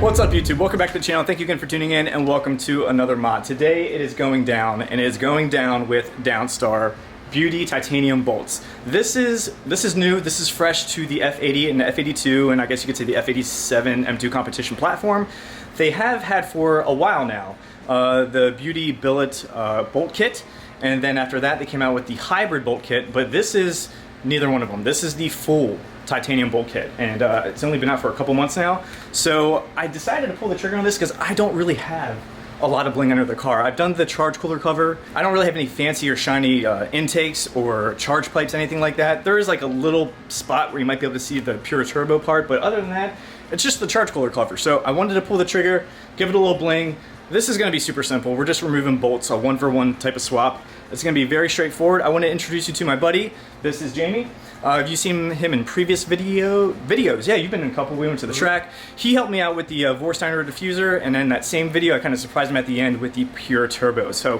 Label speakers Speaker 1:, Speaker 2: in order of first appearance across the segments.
Speaker 1: What's up YouTube? Welcome back to the channel. Thank you again for tuning in and welcome to another mod. Today it is going down and it is going down with Downstar Beauty Titanium bolts. This is new, this is fresh to the F80 and the F82 and I guess you could say the F87 M2 competition platform. They have had for a while now the Beauty Billet bolt kit, and then after that they came out with the hybrid bolt kit, but this is neither one of them. This is the full titanium bolt kit, and it's only been out for a couple months now. So I decided to pull the trigger on this because I don't really have a lot of bling under the car. I've done the charge cooler cover. I don't really have any fancy or shiny intakes or charge pipes, anything like that. There is like a little spot where you might be able to see the PureTurbo part, but other than that, it's just the charge cooler cover. So I wanted to pull the trigger, give it a little bling. This is going to be super simple. We're just removing bolts, a one-for-one type of swap. It's going to be very straightforward. I want to introduce you to my buddy. This is Jamie. Have you seen him in previous videos? Yeah, you've been in a couple. We went to the track. He helped me out with the Vorsteiner diffuser, and then that same video, I kind of surprised him at the end with the PureTurbo. So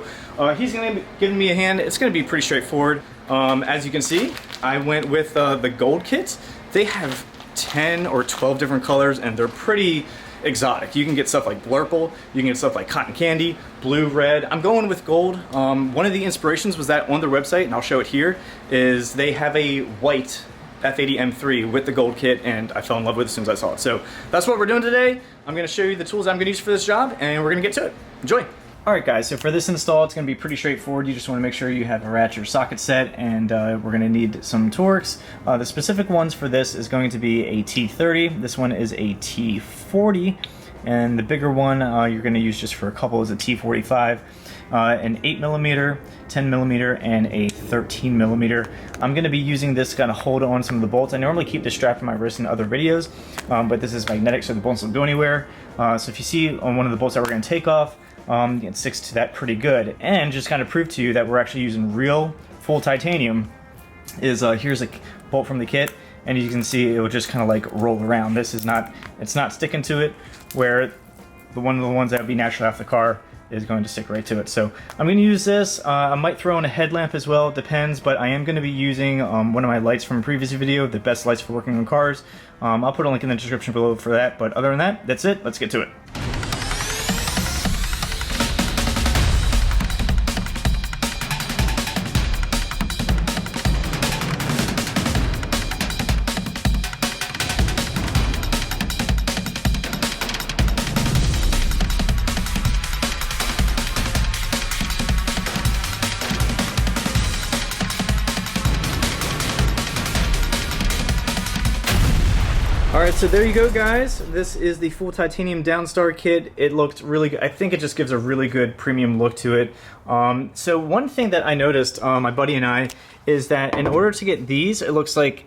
Speaker 1: he's going to be giving me a hand. It's going to be pretty straightforward. As you can see, I went with the gold kits. They have 10 or 12 different colors, and they're pretty exotic. You can get stuff like blurple, you can get stuff like cotton candy, blue, red. I'm going with gold. One of the inspirations was that on their website, and I'll show it here, is they have a white F80 M3 with the gold kit, and I fell in love with it as soon as I saw it. So that's what we're doing today. I'm going to show you the tools I'm going to use for this job, and we're going to get to it. Enjoy! Alright guys, so for this install it's going to be pretty straightforward. You just want to make sure you have a ratchet or socket set, and we're going to need some Torx. The specific ones for this is going to be a T30, this one is a T40, and the bigger one you're going to use just for a couple is a T45, an 8mm, 10mm, and a 13mm. I'm going to be using this to kind of hold on some of the bolts. I normally keep this strapped to my wrist in other videos, but this is magnetic so the bolts don't go anywhere. So if you see on one of the bolts that we're going to take off, it sticks to that pretty good. And just kind of prove to you that we're actually using real full titanium is here's a bolt from the kit, and you can see it will just kind of like roll around. This is not, it's not sticking to it, where one of the ones that would be naturally off the car is going to stick right to it. So I'm going to use this. I might throw in a headlamp as well, it depends, but I am going to be using one of my lights from a previous video, the best lights for working on cars. I'll put a link in the description below for that, but other than that, that's it. Let's get to it. Alright, so there you go guys. This is the full titanium Downstar kit. It looked really good. I think it just gives a really good premium look to it. So one thing that I noticed, my buddy and I, is that in order to get these, it looks like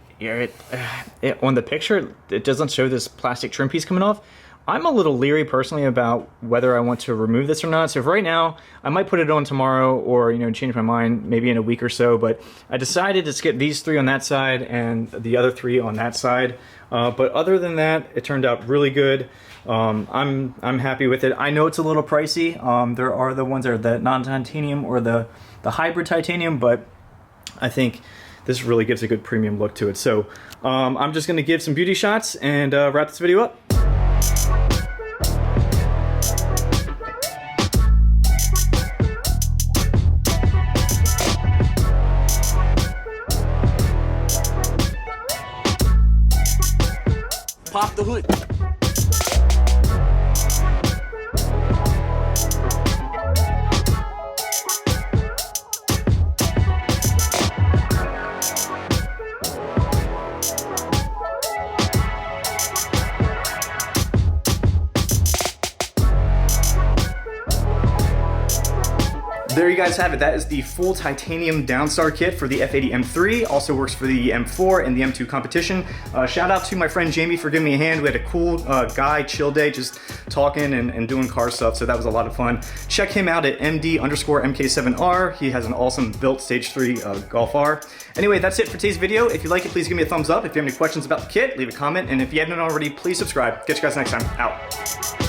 Speaker 1: on the picture, it doesn't show this plastic trim piece coming off. I'm a little leery personally about whether I want to remove this or not. So for right now, I might put it on tomorrow or, change my mind maybe in a week or so. But I decided to skip these three on that side and the other three on that side. But other than that, it turned out really good. I'm happy with it. I know it's a little pricey. There are the ones that are the non-titanium or the hybrid titanium, but I think this really gives a good premium look to it. So I'm just going to give some beauty shots and wrap this video up.
Speaker 2: Pop the hood.
Speaker 1: There you guys have it. That is the full titanium Downstar kit for the F80 M3. Also works for the M4 and the M2 competition. Shout out to my friend Jamie for giving me a hand. We had a cool guy chill day, just talking and doing car stuff, so that was a lot of fun. Check him out at MD_MK7R. He has an awesome built Stage 3 Golf R. Anyway, that's it for today's video. If you like it, please give me a thumbs up. If you have any questions about the kit, leave a comment. And if you haven't already, please subscribe. Catch you guys next time. Out.